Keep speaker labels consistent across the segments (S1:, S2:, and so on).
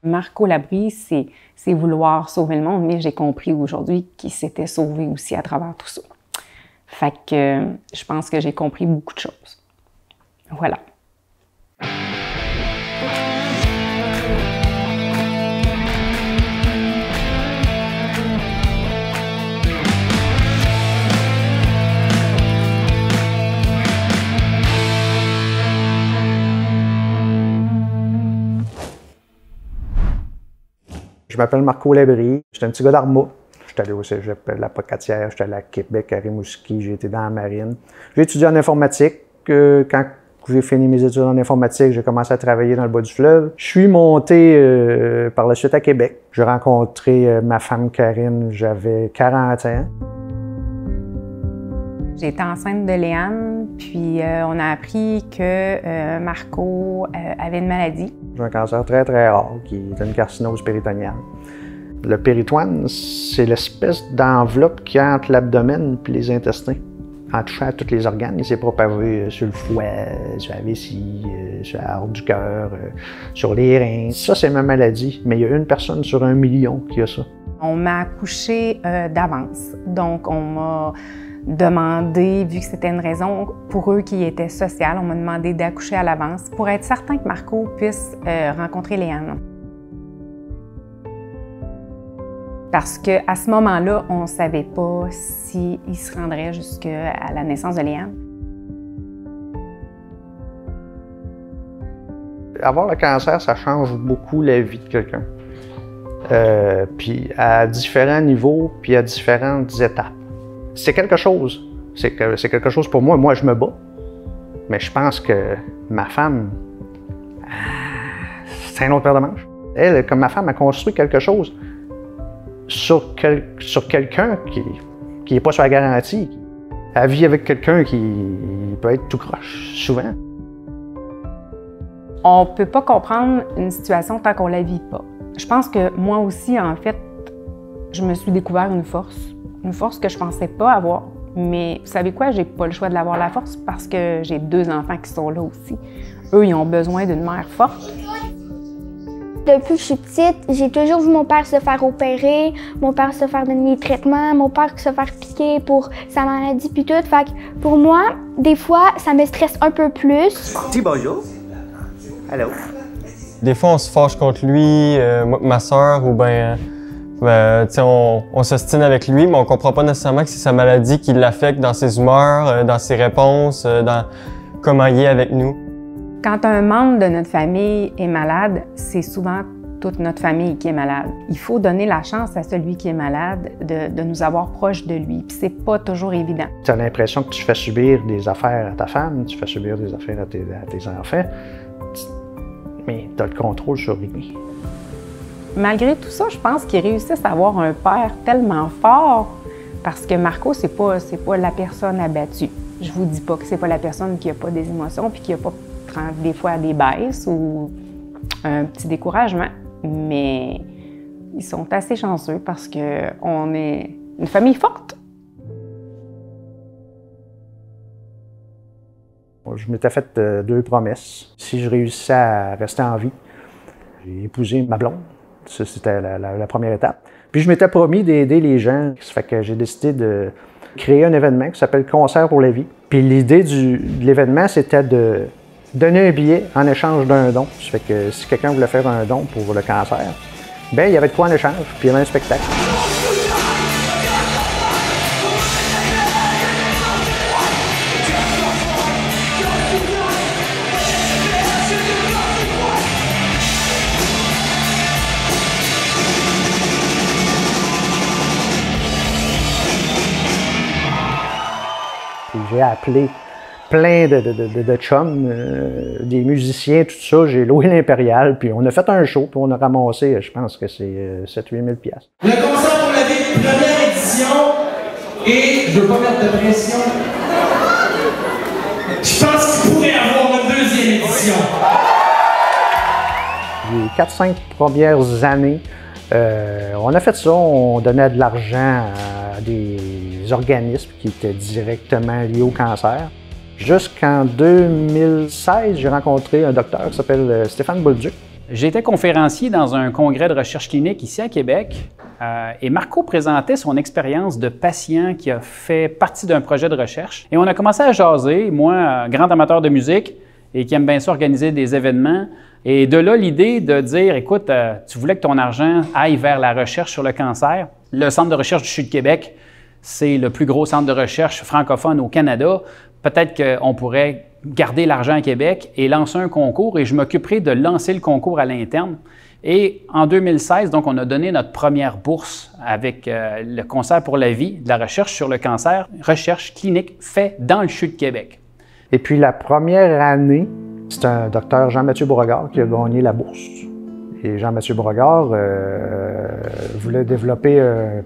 S1: Marco Labrie, c'est vouloir sauver le monde, mais j'ai compris aujourd'hui qu'il s'était sauvé aussi à travers tout ça. Fait que je pense que j'ai compris beaucoup de choses. Voilà.
S2: Je m'appelle Marco Labrie, j'étais un petit gars d'Arma. J'étais allé au cégep de la Pocatière, j'étais allé à Québec, à Rimouski, j'ai été dans la marine. J'ai étudié en informatique. Quand j'ai fini mes études en informatique, j'ai commencé à travailler dans le bas du fleuve. Je suis monté par la suite à Québec. J'ai rencontré ma femme Karine, j'avais 40 ans.
S1: J'étais enceinte de Léane, puis on a appris que Marco avait une maladie.
S2: J'ai un cancer très, très rare, qui est une carcinose péritoniale. Le péritoine, c'est l'espèce d'enveloppe qui est entre l'abdomen et les intestins. En touchant à tous les organes, il s'est propagé sur le foie, sur la vessie, sur la horte du cœur, sur les reins. Ça, c'est ma maladie, mais il y a une personne sur 1 million qui a ça.
S1: On m'a accouché d'avance, donc on m'a demandé, vu que c'était une raison pour eux qui était sociale, on m'a demandé d'accoucher à l'avance pour être certain que Marco puisse rencontrer Léane. Parce qu'à ce moment-là, on ne savait pas s'il se rendrait jusqu'à la naissance de Léane.
S2: Avoir le cancer, ça change beaucoup la vie de quelqu'un. Puis à différents niveaux, puis à différentes étapes. C'est quelque chose. C'est quelque chose pour moi. Moi, je me bats. Mais je pense que ma femme, c'est un autre paire de manches. Elle, comme ma femme, a construit quelque chose sur quelqu'un qui n'est pas sur la garantie. Elle vit avec quelqu'un qui peut être tout croche, souvent.
S1: On ne peut pas comprendre une situation tant qu'on ne la vit pas. Je pense que moi aussi, en fait, je me suis découvert une force que je ne pensais pas avoir. Mais vous savez quoi? J'ai pas le choix de l'avoir, la force, parce que j'ai 2 enfants qui sont là aussi. Eux, ils ont besoin d'une mère forte.
S3: Depuis que je suis petite, j'ai toujours vu mon père se faire opérer, mon père se faire donner des traitements, mon père se faire piquer pour sa maladie puis tout. Fait que pour moi, des fois, ça me stresse un peu plus.
S4: Dis bonjour. Allô.
S5: Des fois, on se fâche contre lui, ma soeur, ou on s'ostine avec lui, mais on comprend pas nécessairement que c'est sa maladie qui l'affecte dans ses humeurs, dans ses réponses, dans comment il est avec nous.
S1: Quand un membre de notre famille est malade, c'est souvent toute notre famille qui est malade. Il faut donner la chance à celui qui est malade de nous avoir proche de lui. Puis c'est pas toujours évident.
S2: Tu as l'impression que tu fais subir des affaires à ta femme, tu fais subir des affaires à tes enfants, mais tu as le contrôle sur rien.
S1: Malgré tout ça, je pense qu'ils réussissent à avoir un père tellement fort parce que Marco, c'est pas la personne abattue. Je vous dis pas que c'est pas la personne qui a pas des émotions puis qui a pas des fois des baisses ou un petit découragement, mais ils sont assez chanceux parce qu'on est une famille forte.
S2: Je m'étais fait 2 promesses. Si je réussissais à rester en vie, j'ai épousé ma blonde. Ça, c'était la première étape. Puis je m'étais promis d'aider les gens. Ça fait que j'ai décidé de créer un événement qui s'appelle Concert pour la vie. Puis l'idée de l'événement, c'était de donner un billet en échange d'un don. Ça fait que si quelqu'un voulait faire un don pour le cancer, bien, il y avait de quoi en échange, puis il y avait un spectacle. J'ai appelé plein de chums, des musiciens, tout ça. J'ai loué l'Impérial, puis on a fait un show, puis on a ramassé, je pense que c'est 7 000 à 8 000 piastres.
S6: Le concert pour la vie, première édition, et je veux pas mettre de pression. Je pense qu'il pourrait y avoir une 2e édition.
S2: Les 4-5 premières années, on a fait ça, on donnait de l'argent à des organismes qui étaient directement liés au cancer. Jusqu'en 2016, j'ai rencontré un docteur qui s'appelle Stéphane Bolduc,
S7: J'étais conférencier dans un congrès de recherche clinique ici à Québec et Marco présentait son expérience de patient qui a fait partie d'un projet de recherche. Et on a commencé à jaser, moi, grand amateur de musique et qui aime bien ça organiser des événements. Et de là, l'idée de dire, écoute, tu voulais que ton argent aille vers la recherche sur le cancer. Le Centre de recherche du CHU de Québec, c'est le plus gros centre de recherche francophone au Canada. Peut-être qu'on pourrait garder l'argent à Québec et lancer un concours et je m'occuperai de lancer le concours à l'interne. Et en 2016, donc, on a donné notre première bourse avec le Concert pour la vie, de la recherche sur le cancer, recherche clinique fait dans le CHU de Québec.
S2: Et puis la première année, c'est un docteur Jean-Mathieu Beauregard qui a gagné la bourse. Et Jean-Mathieu Beauregard voulait développer un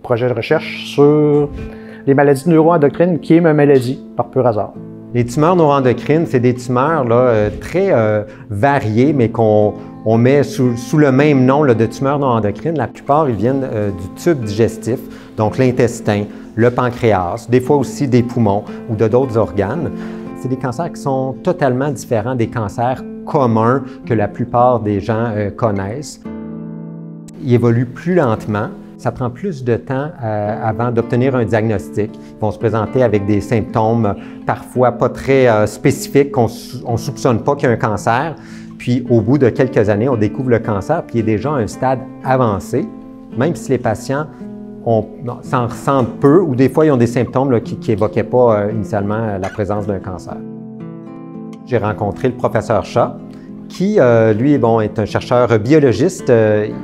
S2: projet de recherche sur les maladies neuroendocrines, qui est ma maladie, par pur hasard.
S8: Les tumeurs neuroendocrines, c'est des tumeurs là, très variées, mais qu'on met sous le même nom là, de tumeurs neuroendocrines. La plupart, ils viennent du tube digestif, donc l'intestin, le pancréas, des fois aussi des poumons ou de d'autres organes. C'est des cancers qui sont totalement différents des cancers communs que la plupart des gens connaissent. Ils évoluent plus lentement. Ça prend plus de temps avant d'obtenir un diagnostic. Ils vont se présenter avec des symptômes parfois pas très spécifiques, qu'on ne soupçonne pas qu'il y a un cancer. Puis au bout de quelques années, on découvre le cancer, puis il est déjà à un stade avancé, même si les patients s'en ressentent peu ou des fois ils ont des symptômes là, qui n'évoquaient pas initialement la présence d'un cancer. J'ai rencontré le professeur Shah, qui lui est un chercheur biologiste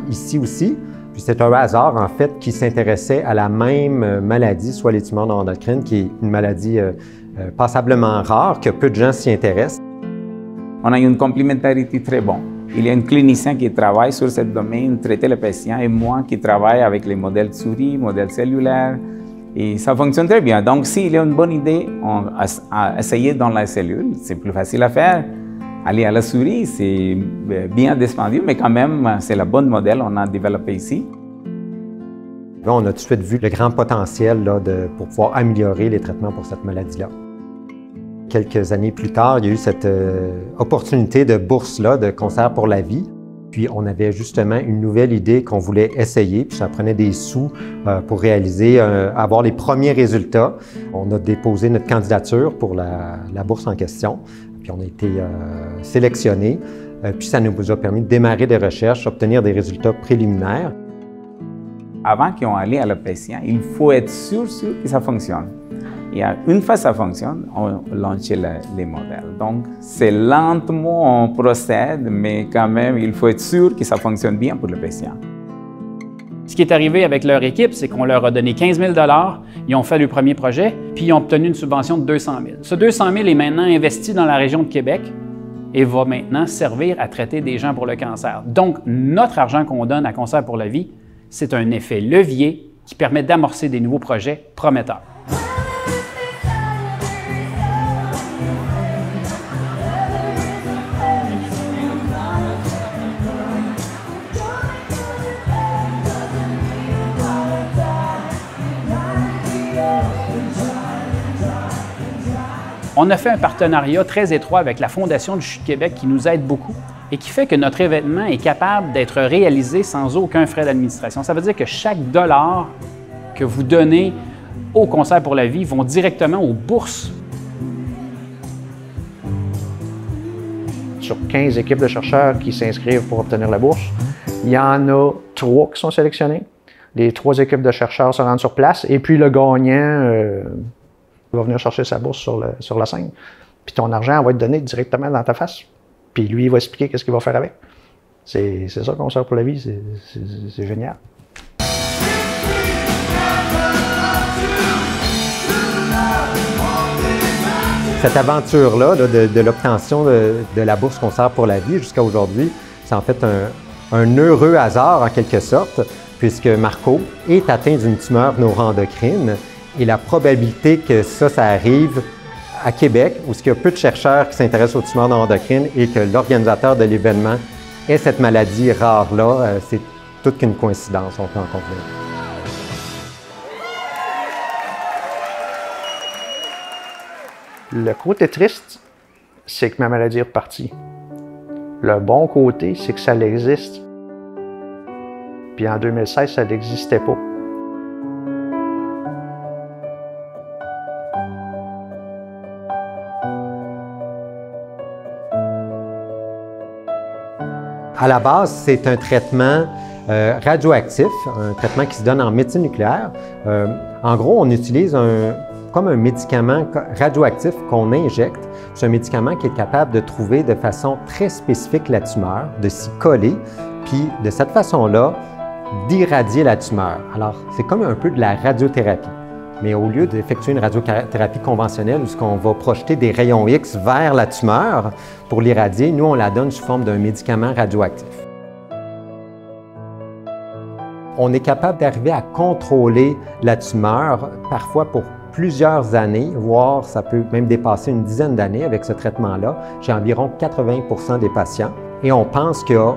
S8: ici aussi. Puis c'est un hasard, en fait, qui s'intéressait à la même maladie, soit les tumeurs neuroendocrines, qui est une maladie passablement rare, que peu de gens s'y intéressent.
S9: On a une complémentarité très bonne. Il y a un clinicien qui travaille sur ce domaine, traiter les patients, et moi qui travaille avec les modèles souris, modèles cellulaires, et ça fonctionne très bien. Donc, s'il y a une bonne idée, à essayer dans la cellule, c'est plus facile à faire. Aller à la souris, c'est bien dispendieux, mais quand même, c'est le bon modèle qu'on a développé ici.
S8: Là, on a tout de suite vu le grand potentiel là, pour pouvoir améliorer les traitements pour cette maladie-là. Quelques années plus tard, il y a eu cette opportunité de bourse-là, de Concert pour la vie. Puis on avait justement une nouvelle idée qu'on voulait essayer, puis ça prenait des sous pour réaliser, avoir les premiers résultats. On a déposé notre candidature pour la bourse en question. Puis on a été sélectionnés, puis ça nous a permis de démarrer des recherches, obtenir des résultats préliminaires.
S9: Avant qu'on aille à la patient, il faut être sûr que ça fonctionne. Et une fois que ça fonctionne, on lance les modèles. Donc, c'est lentement on procède, mais quand même, il faut être sûr que ça fonctionne bien pour le patient.
S7: Ce qui est arrivé avec leur équipe, c'est qu'on leur a donné 15 000 $, ils ont fait le premier projet, puis ils ont obtenu une subvention de 200 000 $. Ce 200 000 est maintenant investi dans la région de Québec et va maintenant servir à traiter des gens pour le cancer. Donc, notre argent qu'on donne à Concert pour la vie, c'est un effet levier qui permet d'amorcer des nouveaux projets prometteurs. On a fait un partenariat très étroit avec la Fondation du CHU de Québec qui nous aide beaucoup et qui fait que notre événement est capable d'être réalisé sans aucun frais d'administration. Ça veut dire que chaque dollar que vous donnez au Concert pour la vie vont directement aux bourses.
S2: Sur 15 équipes de chercheurs qui s'inscrivent pour obtenir la bourse, il y en a 3 qui sont sélectionnés. Les 3 équipes de chercheurs se rendent sur place et puis le gagnant va venir chercher sa bourse sur la scène. Puis ton argent va être donné directement dans ta face. Puis lui, il va expliquer qu'est-ce qu'il va faire avec. C'est ça Concert pour la vie, c'est génial.
S8: Cette aventure-là de l'obtention de la bourse Concert pour la vie jusqu'à aujourd'hui, c'est en fait un heureux hasard en quelque sorte, puisque Marco est atteint d'une tumeur neuroendocrine. Et la probabilité que ça arrive à Québec, où il y a peu de chercheurs qui s'intéressent aux tumeurs neuroendocrines et que l'organisateur de l'événement ait cette maladie rare-là, c'est toute qu'une coïncidence, on peut en convenir.
S2: Le côté triste, c'est que ma maladie est repartie. Le bon côté, c'est que ça existe. Puis en 2016, ça n'existait pas.
S8: À la base, c'est un traitement radioactif, un traitement qui se donne en médecine nucléaire. En gros, on utilise comme un médicament radioactif qu'on injecte. C'est un médicament qui est capable de trouver de façon très spécifique la tumeur, de s'y coller, puis de cette façon-là, d'irradier la tumeur. Alors, c'est comme un peu de la radiothérapie. Mais au lieu d'effectuer une radiothérapie conventionnelle où on va projeter des rayons X vers la tumeur pour l'irradier, nous, on la donne sous forme d'un médicament radioactif. On est capable d'arriver à contrôler la tumeur, parfois pour plusieurs années, voire ça peut même dépasser une dizaine d'années avec ce traitement-là. J'ai environ 80% des patients et on pense qu'il y a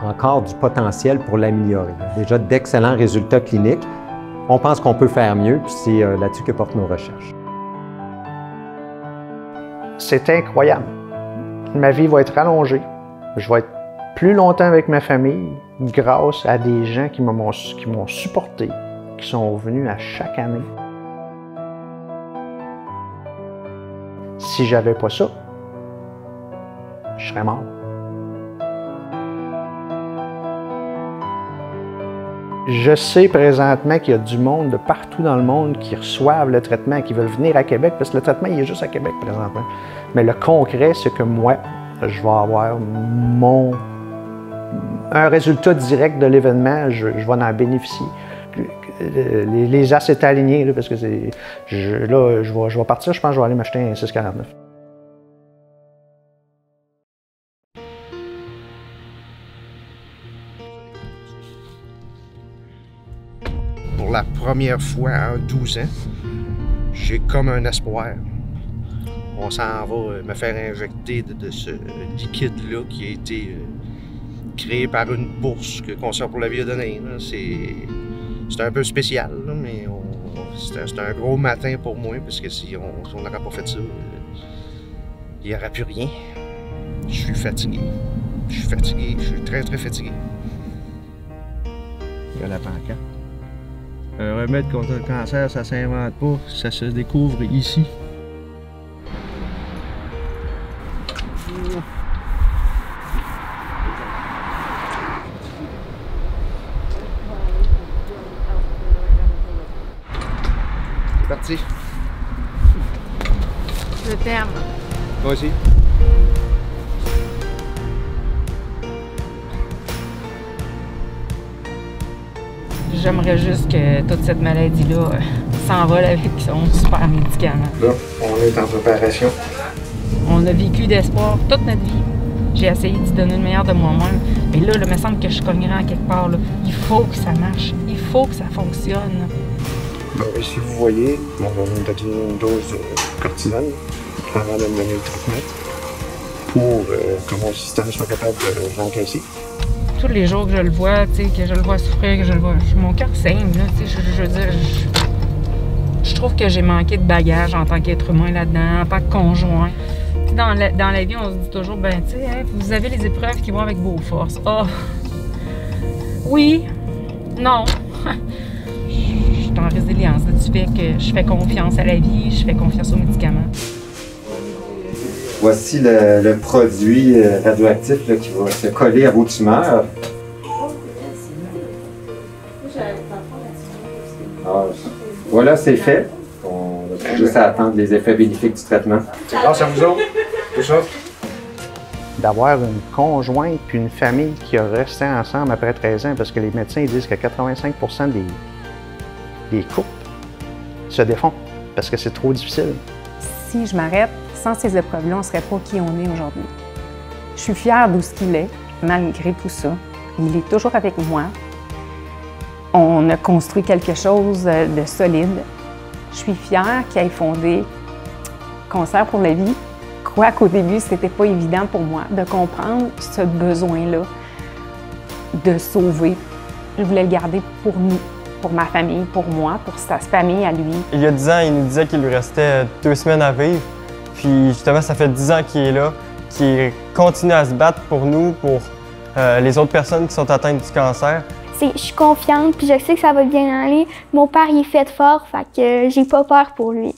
S8: encore du potentiel pour l'améliorer. Déjà d'excellents résultats cliniques. On pense qu'on peut faire mieux, puis c'est là-dessus que portent nos recherches.
S2: C'est incroyable. Ma vie va être rallongée. Je vais être plus longtemps avec ma famille grâce à des gens qui m'ont supporté, qui sont venus à chaque année. Si j'avais pas ça, je serais mort. Je sais présentement qu'il y a du monde de partout dans le monde qui reçoivent le traitement, qui veulent venir à Québec, parce que le traitement, il est juste à Québec présentement. Mais le concret, c'est que moi, je vais avoir un résultat direct de l'événement, je vais en bénéficier. Les as étaient alignés, là, parce que je vais partir, je pense que je vais aller m'acheter un 649.
S10: Pour la première fois en 12 ans, j'ai comme un espoir. On s'en va me faire injecter de ce liquide-là qui a été créé par une bourse que Concert pour la vie a donnée. C'est un peu spécial, là, mais c'est un gros matin pour moi, parce que si on n'aurait pas fait ça, il n'y aurait plus rien. Je suis fatigué. Je suis très très fatigué. Il y a la pancarte. Un remède contre le cancer, ça ne s'invente pas, ça se découvre ici. C'est parti.
S1: Je t'aime.
S10: Moi aussi.
S1: J'aimerais juste que toute cette maladie-là s'envole avec son super médicament.
S10: Là, on est en préparation.
S1: On a vécu d'espoir toute notre vie. J'ai essayé d'y donner le meilleur de moi-même. Mais là, il me semble que je cognerais en quelque part. Là. Il faut que ça marche. Il faut que ça fonctionne.
S10: Bon, ici, vous voyez, on va me donner une dose de cortisone avant de me donner le traitement pour que mon système soit capable de l'encaisser.
S1: Tous les jours que je le vois, que je le vois souffrir, que je le vois, mon cœur saigne, là, je veux dire, je trouve que j'ai manqué de bagage en tant qu'être humain là-dedans, en tant que conjoint. Puis dans la vie, on se dit toujours, ben, tu sais, hein, vous avez les épreuves qui vont avec vos forces. Ah! Oh. Oui, non. Je suis en résilience du fait que je fais confiance à la vie, je fais confiance aux médicaments.
S8: Voici le produit radioactif là, qui va se coller à vos tumeurs. Alors, voilà, c'est fait. On va juste attendre les effets bénéfiques du traitement.
S10: C'est grâce à vous autres, tout ça.
S2: D'avoir une conjointe puis une famille qui a resté ensemble après 13 ans, parce que les médecins ils disent que 85% des couples se défont parce que c'est trop difficile.
S1: Si je m'arrête, sans ces épreuves-là, on ne serait pas qui on est aujourd'hui. Je suis fière d'où ce qu'il est, malgré tout ça. Il est toujours avec moi. On a construit quelque chose de solide. Je suis fière qu'il ait fondé Concert pour la vie, quoiqu'au début, c'était pas évident pour moi de comprendre ce besoin-là de sauver. Je voulais le garder pour nous, pour ma famille, pour moi, pour sa famille à lui.
S5: Il y a 10 ans, il nous disait qu'il lui restait 2 semaines à vivre. Puis justement, ça fait 10 ans qu'il est là, qui continue à se battre pour nous, pour les autres personnes qui sont atteintes du cancer.
S3: Je suis confiante, puis je sais que ça va bien aller. Mon père, il est fait fort, fait que j'ai pas peur pour lui.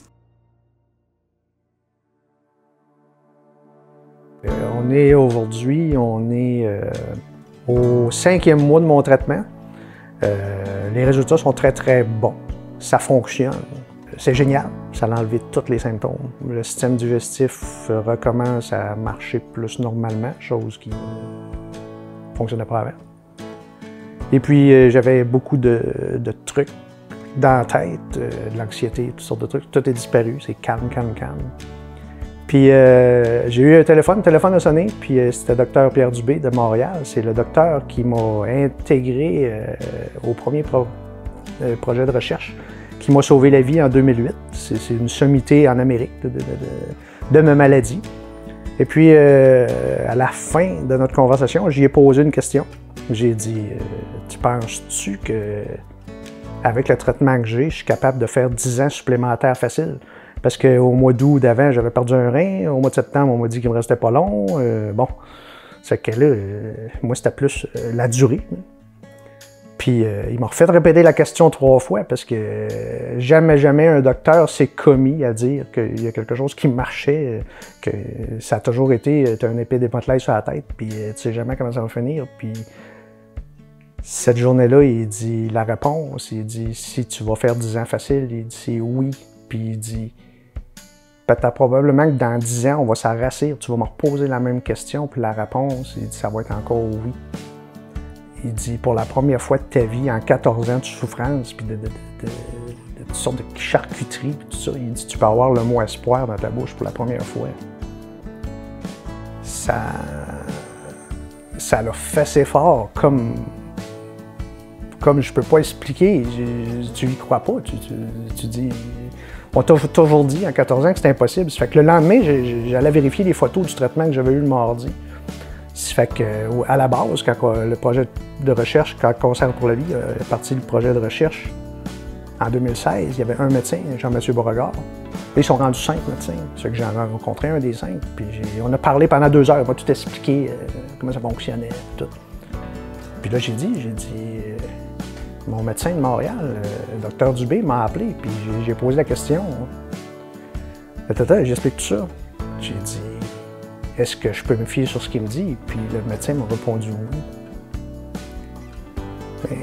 S2: On est aujourd'hui, au 5e mois de mon traitement. Les résultats sont très, très bons. Ça fonctionne. C'est génial. Ça a enlevé tous les symptômes. Le système digestif recommence à marcher plus normalement, chose qui ne fonctionnait pas avant. Et puis, j'avais beaucoup de trucs dans la tête, de l'anxiété, toutes sortes de trucs. Tout est disparu, c'est calme, calme, calme. Puis, j'ai eu un téléphone a sonné, puis c'était le docteur Pierre Dubé de Montréal. C'est le docteur qui m'a intégré au premier projet de recherche qui m'a sauvé la vie en 2008. C'est une sommité en Amérique de ma maladie. Et puis, à la fin de notre conversation, j'y ai posé une question. J'ai dit, tu penses-tu qu'avec le traitement que j'ai, je suis capable de faire 10 ans supplémentaires faciles? Parce qu'au mois d'août d'avant, j'avais perdu un rein. Au mois de septembre, on m'a dit qu'il me restait pas long. Bon, c'est que là, moi, c'était plus la durée. Puis, il m'a refait répéter la question 3 fois parce que jamais un docteur s'est commis à dire qu'il y a quelque chose qui marchait, que ça a toujours été, tu as un épée d'épotelage sur la tête, puis tu sais jamais comment ça va finir. Puis, cette journée-là, il dit la réponse, il dit si tu vas faire 10 ans facile, il dit c'est oui. Puis il dit peut-être probablement que dans 10 ans, on va s'arrassir, tu vas me reposer la même question, puis la réponse, il dit ça va être encore oui. Il dit pour la première fois de ta vie, en 14 ans de souffrance, puis de toutes sortes de charcuterie, puis tout ça, il dit tu peux avoir le mot espoir dans ta bouche pour la première fois. Ça l'a fait assez fort, comme je peux pas expliquer, tu y crois pas, tu dis... On t'a toujours dit en 14 ans que c'était impossible. Ça fait que le lendemain, j'allais vérifier les photos du traitement que j'avais eu le mardi. Ça fait que, à la base, quand le projet de recherche, quand Cancer pour la vie est parti le projet de recherche en 2016, il y avait un médecin, Jean-Mathieu Beauregard. Ils sont rendus 5 médecins. Ça fait que j'en ai rencontré un des 5. Puis on a parlé pendant 2 heures. Il m'a tout expliqué comment ça fonctionnait, tout. Puis là, j'ai dit, mon médecin de Montréal, le docteur Dubé, m'a appelé, puis j'ai posé la question. J'explique tout ça. J'ai dit, est-ce que je peux me fier sur ce qu'il me dit? Puis le médecin m'a répondu oui. Mais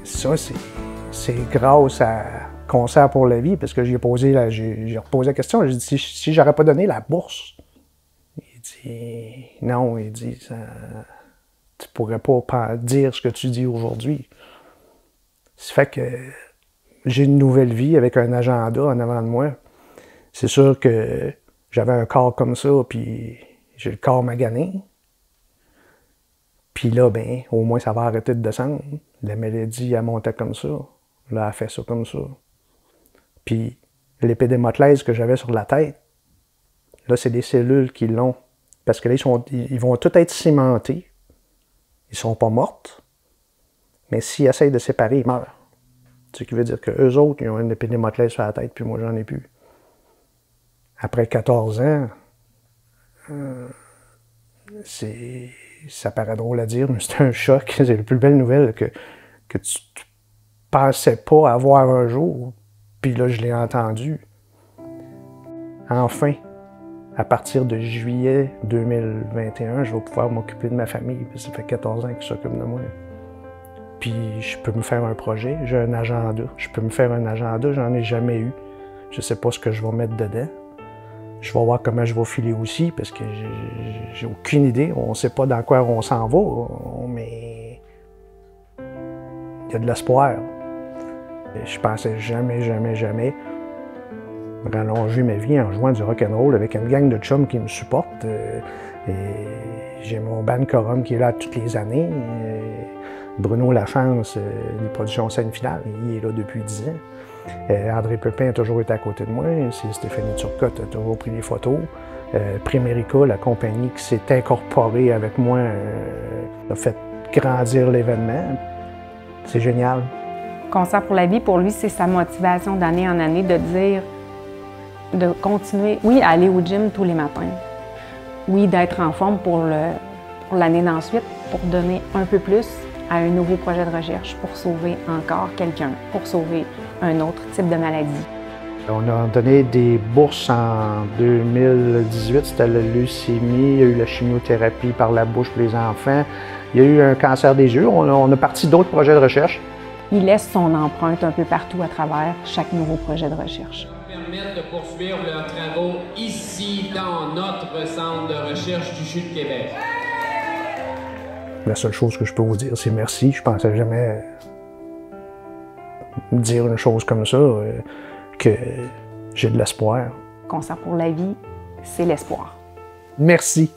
S2: ça, c'est grâce à Cancer pour la vie, parce que j'ai reposé la question. J'ai dit, si j'aurais pas donné la bourse, il dit, non, il dit, ça, tu pourrais pas dire ce que tu dis aujourd'hui. Ça fait que j'ai une nouvelle vie avec un agenda en avant de moi. C'est sûr que j'avais un corps comme ça, puis j'ai le corps magané. Puis là, ben, au moins, ça va arrêter de descendre. La maladie, elle montait comme ça. Là, elle fait ça comme ça. Puis l'épidémotelèse que j'avais sur la tête, là, c'est des cellules qui l'ont. Parce que là, ils vont tous être cimentés. Ils sont pas mortes. Mais s'ils essayent de séparer, ils meurent. Ce qui veut dire qu'eux autres, ils ont une épidémotelèse sur la tête, puis moi, j'en ai plus. Après 14 ans, ça paraît drôle à dire, mais c'est un choc. C'est la plus belle nouvelle que tu pensais pas avoir un jour. Puis là, je l'ai entendu. Enfin, à partir de juillet 2021, je vais pouvoir m'occuper de ma famille. Ça fait 14 ans qu'ils s'occupent de moi. Puis je peux me faire un projet, j'ai un agenda. Je peux me faire un agenda, j'en ai jamais eu. Je sais pas ce que je vais mettre dedans. Je vais voir comment je vais filer aussi, parce que j'ai aucune idée. On sait pas dans quoi on s'en va, mais il y a de l'espoir. Je pensais jamais rallonger ma vie en jouant du rock'n'roll avec une gang de chums qui me supportent. J'ai mon band Corum qui est là toutes les années. Bruno Lachance, les productions scène finale, il est là depuis 10 ans. André Pepin a toujours été à côté de moi. C'est Stéphanie Turcotte a toujours pris des photos. Primerica, la compagnie qui s'est incorporée avec moi, a fait grandir l'événement. C'est génial.
S1: Cancer pour la vie, pour lui, c'est sa motivation d'année en année de dire, de continuer, oui, à aller au gym tous les matins, Oui, d'être en forme pour l'année d'ensuite, pour donner un peu plus à un nouveau projet de recherche, pour sauver encore quelqu'un, pour sauver un autre type de maladie.
S2: On a donné des bourses en 2018, c'était la leucémie, il y a eu la chimiothérapie par la bouche pour les enfants, il y a eu un cancer des yeux, on a parti d'autres projets de recherche.
S1: Il laisse son empreinte un peu partout à travers chaque nouveau projet de recherche.
S6: Permettre de poursuivre leurs travaux ici dans notre centre de recherche du CHU de Québec.
S2: La seule chose que je peux vous dire, c'est merci. Je pensais jamais dire une chose comme ça, que j'ai de l'espoir.
S1: Concert pour la vie, c'est l'espoir.
S2: Merci.